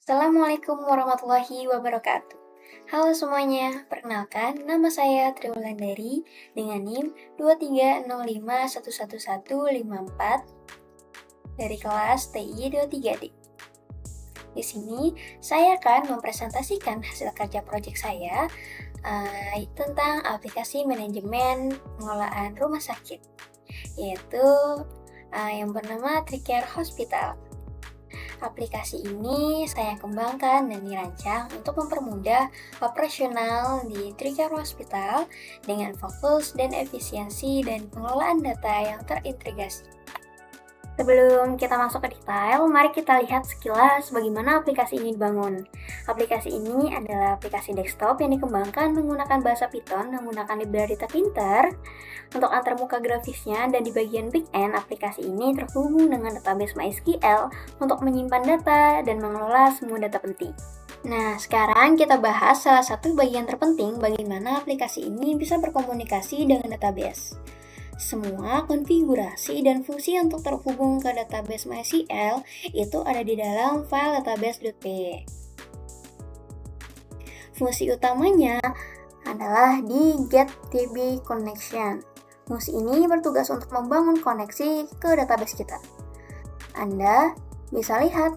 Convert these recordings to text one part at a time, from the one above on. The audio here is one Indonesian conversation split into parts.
Assalamualaikum warahmatullahi wabarakatuh. Halo semuanya, perkenalkan nama saya Triwulandari dengan NIM 230511154 dari kelas TI 23D. Di sini saya akan mempresentasikan hasil kerja proyek saya tentang aplikasi manajemen pengelolaan rumah sakit, yaitu yang bernama TriCare Hospital. Aplikasi ini saya kembangkan dan dirancang untuk mempermudah operasional di TriCare Hospital dengan fokus dan efisiensi dan pengelolaan data yang terintegrasi. Sebelum kita masuk ke detail, mari kita lihat sekilas bagaimana aplikasi ini dibangun. Aplikasi ini adalah aplikasi desktop yang dikembangkan menggunakan bahasa Python menggunakan library Tapinter untuk antarmuka grafisnya, dan di bagian backend aplikasi ini terhubung dengan database MySQL untuk menyimpan data dan mengelola semua data penting. Nah, sekarang kita bahas salah satu bagian terpenting bagaimana aplikasi ini bisa berkomunikasi dengan database. Semua konfigurasi dan fungsi untuk terhubung ke database MySQL itu ada di dalam file database.py. Fungsi utamanya adalah di getDB connection. Fungsi ini bertugas untuk membangun koneksi ke database kita. Anda bisa lihat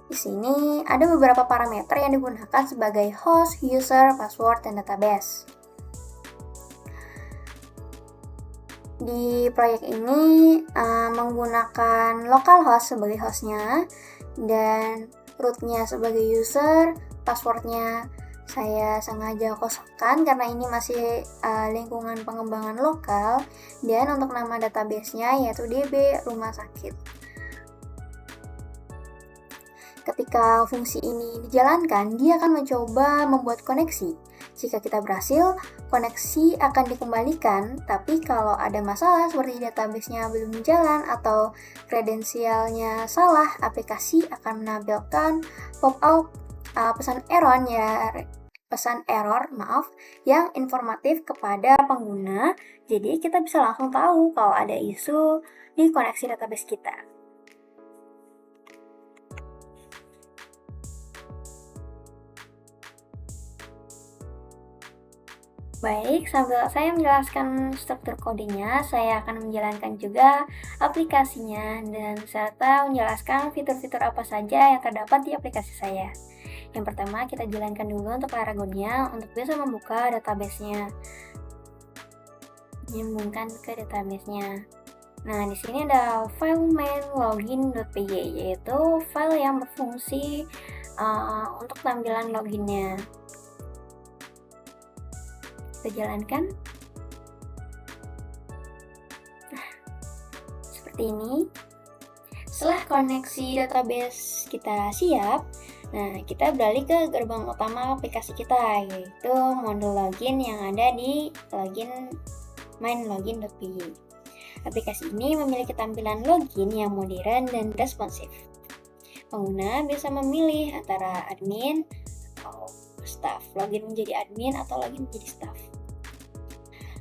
di sini ada beberapa parameter yang digunakan sebagai host, user, password, dan database. Di proyek ini menggunakan localhost sebagai hostnya dan rootnya sebagai user, passwordnya saya sengaja kosongkan karena ini masih lingkungan pengembangan lokal, dan untuk nama databasenya yaitu DB Rumah Sakit. Ketika fungsi ini dijalankan, dia akan mencoba membuat koneksi. Jika kita berhasil, koneksi akan dikembalikan, tapi kalau ada masalah seperti database-nya belum jalan atau kredensialnya salah, aplikasi akan menampilkan pop-up pesan error yang informatif kepada pengguna. Jadi kita bisa langsung tahu kalau ada isu di koneksi database kita. Baik, sambil saya menjelaskan struktur kodenya, saya akan menjalankan juga aplikasinya dan serta menjelaskan fitur-fitur apa saja yang terdapat di aplikasi saya. Yang pertama, kita jalankan dulu untuk Laragonnya untuk bisa membuka database-nya. Menyambungkan ke database-nya. Nah, di sini ada file main login.py, yaitu file yang berfungsi untuk tampilan loginnya. Kita jalankan. Nah, seperti ini. Setelah koneksi database kita siap, nah kita beralih ke gerbang utama aplikasi kita, yaitu modul login yang ada di main-login.py. Aplikasi ini memiliki tampilan login yang modern dan responsif. Pengguna bisa memilih antara admin atau staff, login menjadi admin atau login menjadi staff.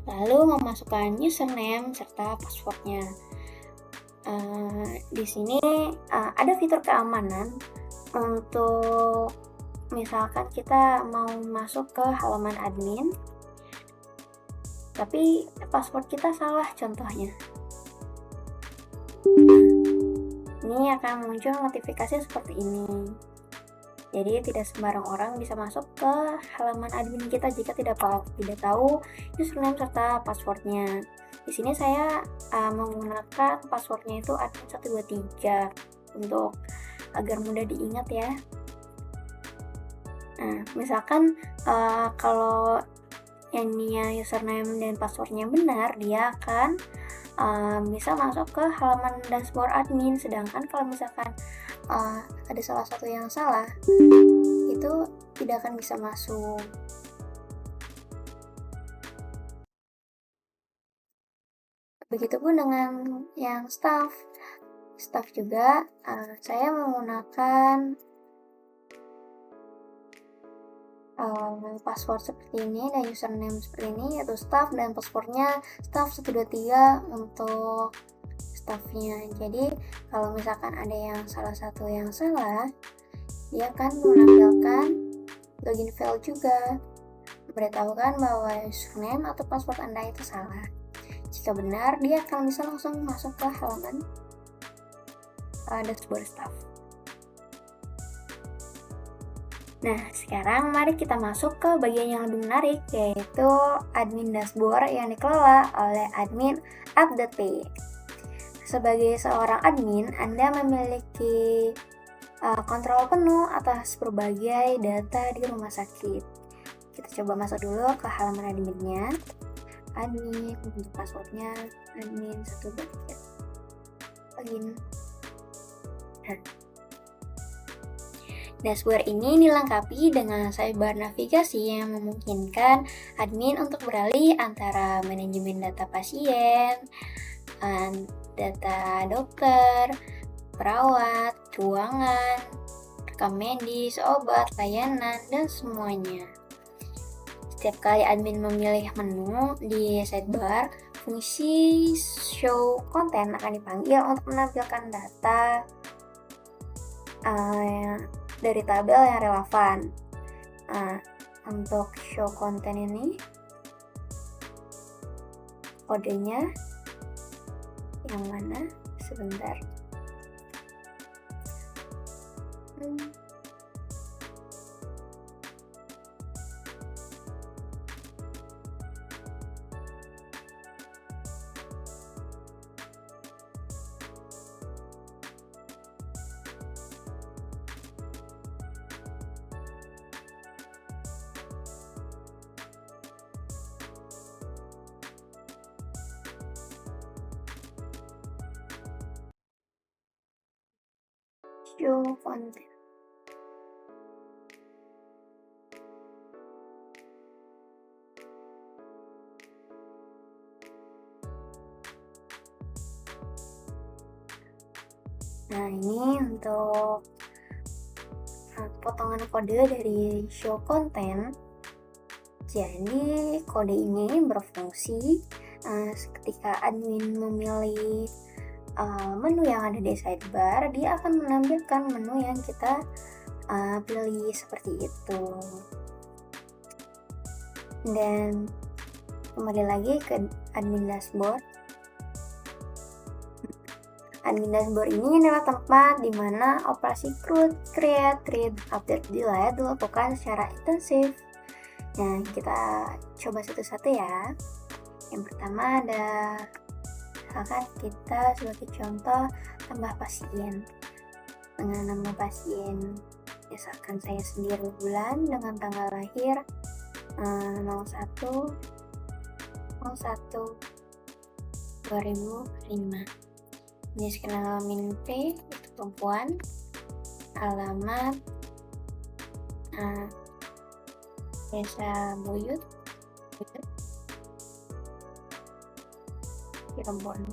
Lalu memasukkan username serta passwordnya. Di sini ada fitur keamanan untuk misalkan kita mau masuk ke halaman admin, tapi password kita salah contohnya. Ini akan muncul notifikasi seperti ini. Jadi tidak sembarang orang bisa masuk ke halaman admin kita jika tidak tahu username serta passwordnya. Di sini saya menggunakan passwordnya itu admin123 untuk agar mudah diingat ya. Nah, misalkan kalau ini username dan passwordnya benar, dia akan bisa masuk ke halaman dashboard admin. Sedangkan kalau misalkan ada salah satu yang salah, itu tidak akan bisa masuk. Begitupun dengan yang staff juga saya menggunakan password seperti ini dan username seperti ini, yaitu staff, dan passwordnya staff123 untuk staffnya. Jadi kalau misalkan ada yang salah satu yang salah, dia akan menampilkan login file juga, memberitahukan bahwa username atau password Anda itu salah. Jika benar, dia akan bisa langsung masuk ke halaman dashboard staff. Nah, sekarang mari kita masuk ke bagian yang lebih menarik, yaitu admin dashboard yang dikelola oleh admin app.py. Sebagai seorang admin, Anda memiliki kontrol penuh atas berbagai data di rumah sakit. Kita coba masuk dulu ke halaman adminnya. Admin, untuk passwordnya admin 123 login. Dashboard ini dilengkapi dengan sidebar navigasi yang memungkinkan admin untuk beralih antara manajemen data pasien, data dokter, perawat, keuangan, rekam medis, obat, layanan, dan semuanya. Setiap kali admin memilih menu di sidebar, fungsi show content akan dipanggil untuk menampilkan data dari tabel yang relevan. Untuk show content ini kodenya yang mana? Sebentar. Show content. Nah, ini untuk potongan kode dari show content. Jadi kode ini berfungsi ketika admin memilih menu yang ada di sidebar, dia akan menampilkan menu yang kita pilih seperti itu. Dan kembali lagi ke admin dashboard. Admin dashboard ini adalah tempat di mana operasi create, read, update, delete dilakukan secara intensif. Nah, kita coba satu-satu ya. Yang pertama ada, misalkan kita sebagai contoh tambah pasien. Dengan nama pasien, misalkan saya sendiri bulan dengan tanggal lahir 01 2005. Jenis kelamin P, itu perempuan. Alamat Desa Buyut, Cirebon.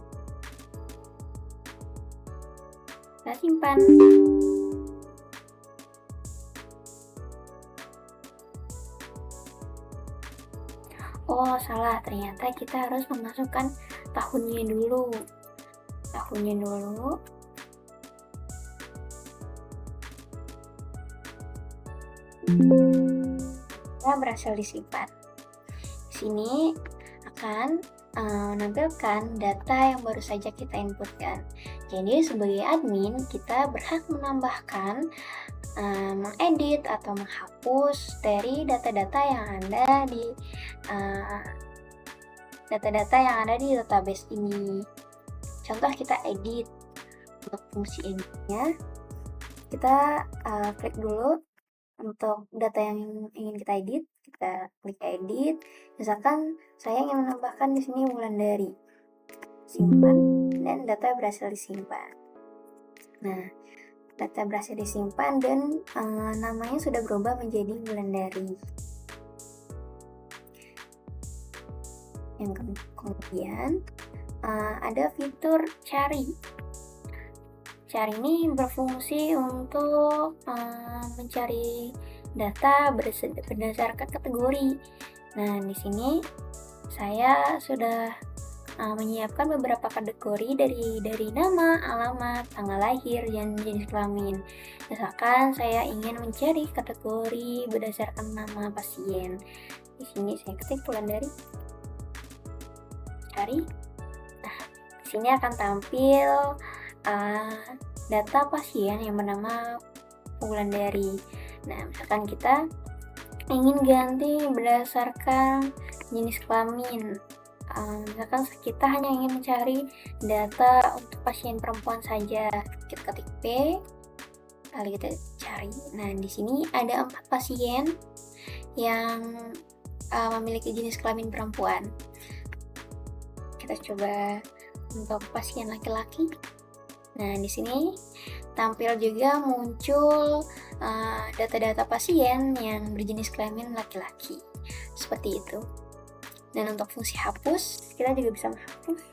Kita simpan. Oh, salah, ternyata kita harus memasukkan tahunnya dulu. Berhasil disimpan. Di sini akan menampilkan data yang baru saja kita inputkan. Jadi sebagai admin kita berhak menambahkan, mengedit atau menghapus dari data-data yang ada di database ini. Contoh kita edit. Untuk fungsi editnya kita klik dulu untuk data yang ingin kita edit, kita klik edit. Misalkan saya ingin menambahkan di sini bulan dari, simpan, dan data berhasil disimpan. Nah, data berhasil disimpan dan namanya sudah berubah menjadi bulan dari. Yang kemudian ada fitur cari. Cari ini berfungsi untuk mencari data berdasarkan kategori. Nah, di sini saya sudah menyiapkan beberapa kategori dari nama, alamat, tanggal lahir, dan jenis kelamin. Misalkan saya ingin mencari kategori berdasarkan nama pasien. Di sini saya ketik Wulandari, cari. Nah, di sini akan tampil data pasien yang bernama Wulandari. Nah, misalkan kita ingin ganti berdasarkan jenis kelamin. Misalkan kita hanya ingin mencari data untuk pasien perempuan saja, kita ketik P, lalu kita cari. Nah, di sini ada 4 pasien yang memiliki jenis kelamin perempuan. Kita coba untuk pasien laki-laki. Nah, di sini tampil juga muncul data-data pasien yang berjenis kelamin laki-laki. Seperti itu. Dan untuk fungsi hapus, kita juga bisa menghapus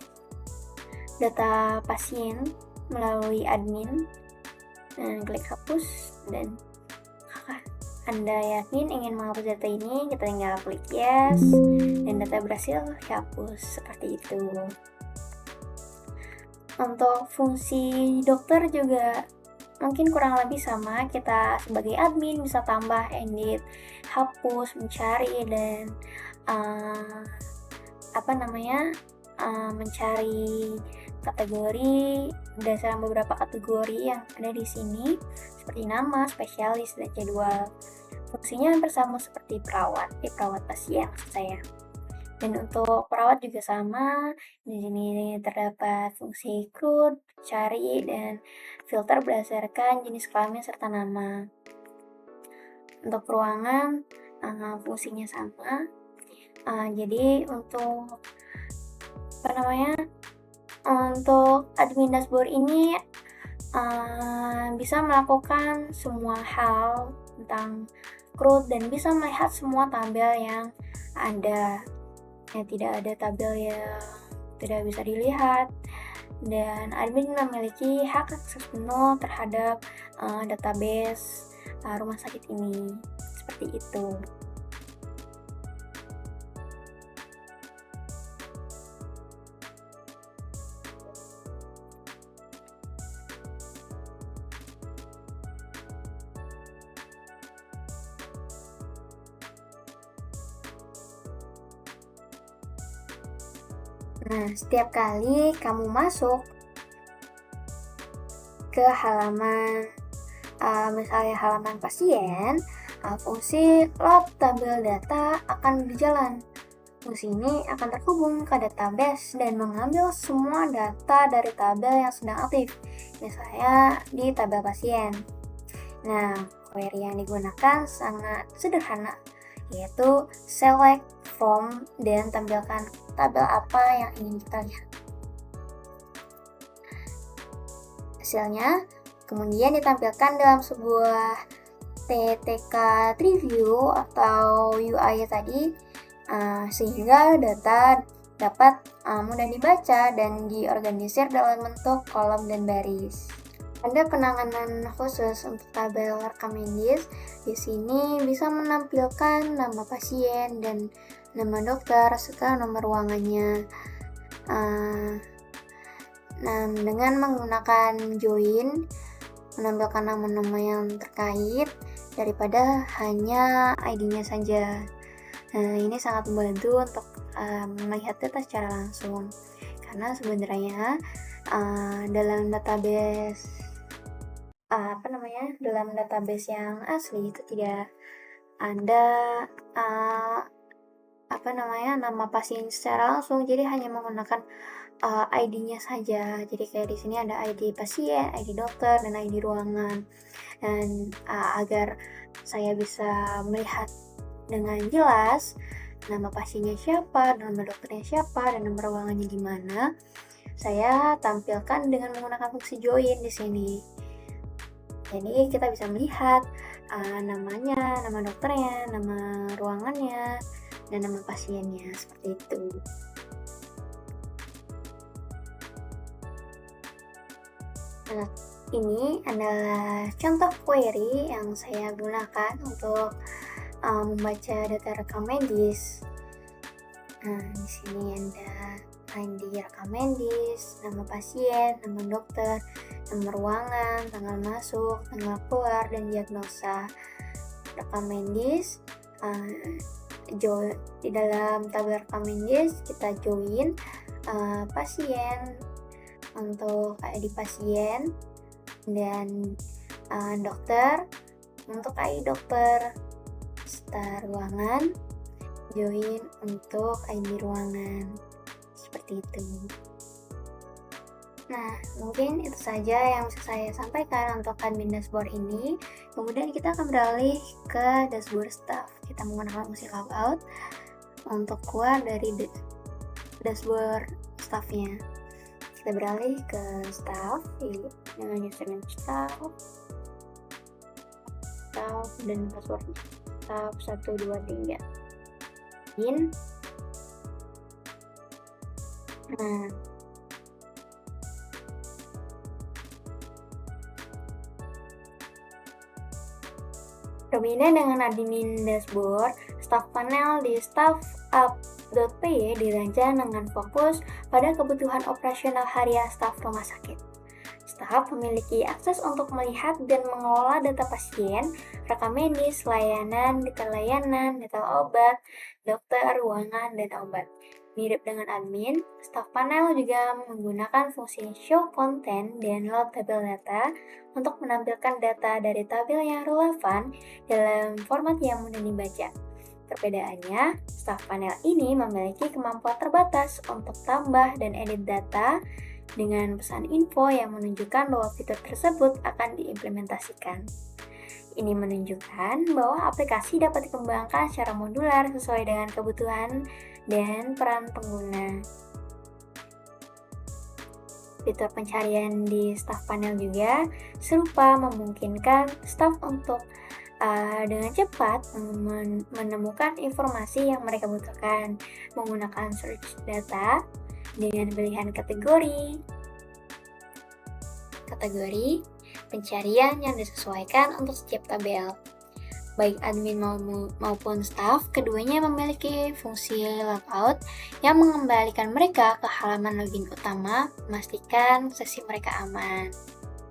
data pasien melalui admin. Klik hapus, dan Anda yakin ingin menghapus data ini, kita tinggal klik yes, dan data berhasil dihapus. Seperti itu. Untuk fungsi dokter juga mungkin kurang lebih sama. Kita sebagai admin bisa tambah, edit, hapus, mencari, dan mencari kategori berdasarkan beberapa kategori yang ada di sini, seperti nama, spesialis, dan jadwal. Fungsinya hampir sama seperti perawat pasien maksud saya. Dan untuk perawat juga sama. Di sini terdapat fungsi recruit, cari, dan filter berdasarkan jenis kelamin serta nama. Untuk ruangan fungsinya sama. Jadi untuk admin dashboard ini bisa melakukan semua hal tentang recruit dan bisa melihat semua tabel yang ada. Tidak ada tabel yang tidak bisa dilihat, dan admin memiliki hak akses penuh terhadap database rumah sakit ini. Seperti itu. Nah, setiap kali kamu masuk ke halaman, misalnya halaman pasien, fungsi load tabel data akan berjalan. Fungsi ini akan terhubung ke database dan mengambil semua data dari tabel yang sedang aktif, misalnya di tabel pasien. Nah, query yang digunakan sangat sederhana, yaitu select from dan tampilkan tabel apa yang ingin kita lihat. Hasilnya kemudian ditampilkan dalam sebuah TTK Preview atau UI tadi, sehingga data dapat mudah dibaca dan diorganisir dalam bentuk kolom dan baris. Ada penanganan khusus untuk tabel rekam medis. Di sini bisa menampilkan nama pasien dan nama dokter serta nomor ruangannya. Dengan menggunakan join, menampilkan nama-nama yang terkait daripada hanya ID-nya saja. Ini sangat membantu untuk melihat data secara langsung, karena sebenarnya dalam database yang asli itu tidak ada nama pasien secara langsung, jadi hanya menggunakan ID-nya saja. Jadi kayak di sini ada ID pasien, ID dokter, dan ID ruangan. Dan agar saya bisa melihat dengan jelas nama pasiennya siapa, nama dokternya siapa, dan nomor ruangannya di mana, saya tampilkan dengan menggunakan fungsi join di sini. Jadi kita bisa melihat namanya, nama dokternya, nama ruangannya, dan nama pasiennya, seperti itu. Nah, ini adalah contoh query yang saya gunakan untuk membaca data rekam medis. Nah, di sini ada ID rekam medis, nama pasien, nama dokter, nomor ruangan, tanggal masuk, tanggal keluar, dan diagnosa. Rekam medis, di dalam tabel rekam medis kita join pasien untuk ID pasien, dan dokter untuk ID dokter, serta ruangan join untuk ID ruangan, seperti itu. Nah, mungkin itu saja yang bisa saya sampaikan untuk admin dashboard ini. Kemudian kita akan beralih ke dashboard staff. Kita menggunakan fungsi logout untuk keluar dari dashboard staffnya. Kita beralih ke staff dengan username staff dan password staff 123. Nah, berbeda dengan admin dashboard, staff panel di staff-up.py dirancang dengan fokus pada kebutuhan operasional harian staf rumah sakit. Staf memiliki akses untuk melihat dan mengelola data pasien, rekam medis, detail layanan, detail obat, dokter, ruangan, dan obat. Mirip dengan admin, staf panel juga menggunakan fungsi show content dan load tabel data untuk menampilkan data dari tabel yang relevan dalam format yang mudah dibaca. Perbedaannya, staf panel ini memiliki kemampuan terbatas untuk tambah dan edit data dengan pesan info yang menunjukkan bahwa fitur tersebut akan diimplementasikan. Ini menunjukkan bahwa aplikasi dapat dikembangkan secara modular sesuai dengan kebutuhan dan peran pengguna. Fitur pencarian di staff panel juga serupa, memungkinkan staff untuk dengan cepat menemukan informasi yang mereka butuhkan menggunakan search data dengan pilihan kategori pencarian yang disesuaikan untuk setiap tabel. Baik admin maupun staff, keduanya memiliki fungsi logout yang mengembalikan mereka ke halaman login utama, memastikan sesi mereka aman.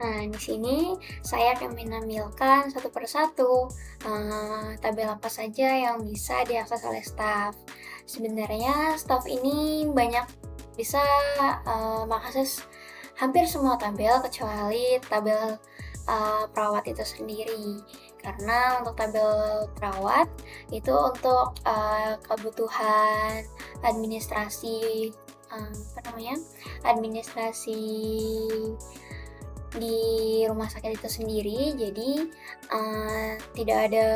Nah, di sini saya akan menampilkan satu persatu tabel apa saja yang bisa diakses oleh staff. Sebenarnya staff ini banyak bisa mengakses hampir semua tabel kecuali tabel perawat itu sendiri, karena untuk tabel perawat itu untuk kebutuhan administrasi administrasi di rumah sakit itu sendiri, jadi tidak ada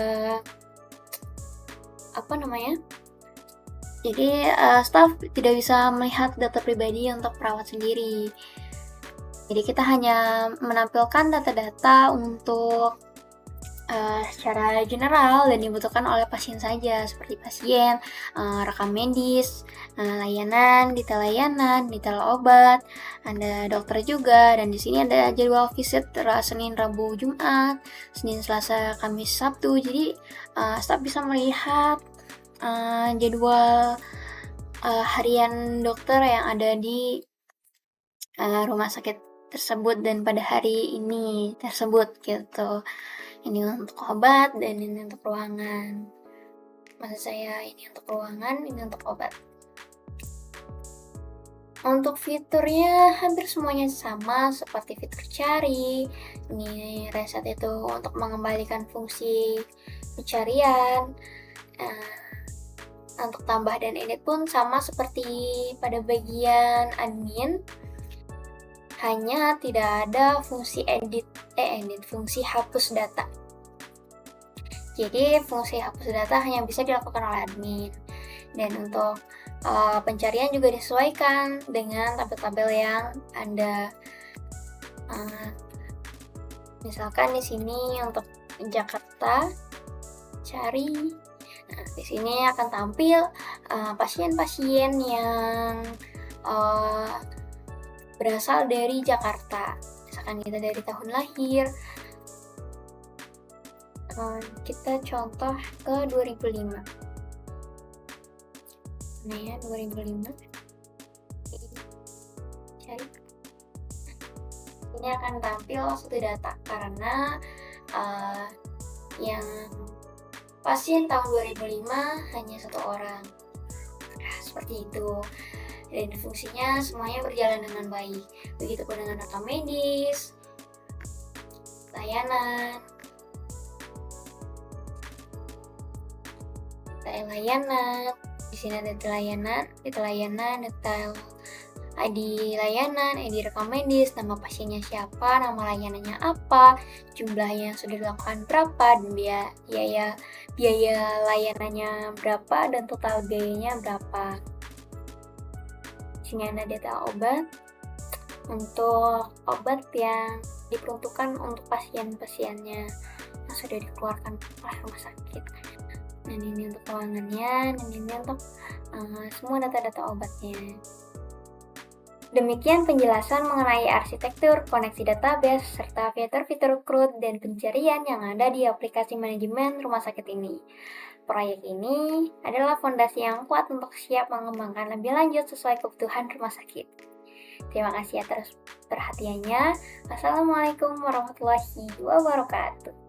staff tidak bisa melihat data pribadi untuk perawat sendiri. Jadi kita hanya menampilkan data-data untuk secara general dan dibutuhkan oleh pasien saja, seperti pasien, rekam medis, detail obat, ada dokter juga, dan di sini ada jadwal visit Senin, Rabu, Jumat, Senin, Selasa, Kamis, Sabtu. Jadi staff bisa melihat jadwal harian dokter yang ada di rumah sakit tersebut dan pada hari ini tersebut gitu. Ini untuk obat dan ini untuk ruangan. Maksud saya ini untuk ruangan, ini untuk obat. Untuk fiturnya hampir semuanya sama, seperti fitur cari, ini reset itu untuk mengembalikan fungsi pencarian. Untuk tambah dan edit pun sama seperti pada bagian admin, hanya tidak ada fungsi fungsi hapus data. Jadi fungsi hapus data hanya bisa dilakukan oleh admin. Dan untuk pencarian juga disesuaikan dengan tabel-tabel yang ada. Misalkan di sini untuk Jakarta, cari. Nah, di sini akan tampil pasien-pasien yang berasal dari Jakarta. Misalkan kita dari tahun lahir, kita contoh ke 2005. Nah ya, 2005. akan tampil satu data karena yang pasien tahun 2005 hanya 1 orang. Nah, seperti itu. Dan fungsinya semuanya berjalan dengan baik. Begitupun dengan rekam medis, layanan, detail layanan. Di sini ada detail layanan, detail ID layanan, ID rekam medis, nama pasiennya siapa, nama layanannya apa, jumlahnya yang sudah dilakukan berapa, dan biaya layanannya berapa, dan total biayanya berapa. Di sini ada data obat untuk obat yang diperuntukkan untuk pasien-pasiennya yang sudah dikeluarkan oleh rumah sakit. Dan ini untuk keuangannya, dan ini untuk semua data-data obatnya. Demikian penjelasan mengenai arsitektur, koneksi database, serta fitur-fitur CRUD dan pencarian yang ada di aplikasi manajemen rumah sakit ini. Proyek ini adalah fondasi yang kuat untuk siap mengembangkan lebih lanjut sesuai kebutuhan rumah sakit. Terima kasih atas perhatiannya. Wassalamualaikum warahmatullahi wabarakatuh.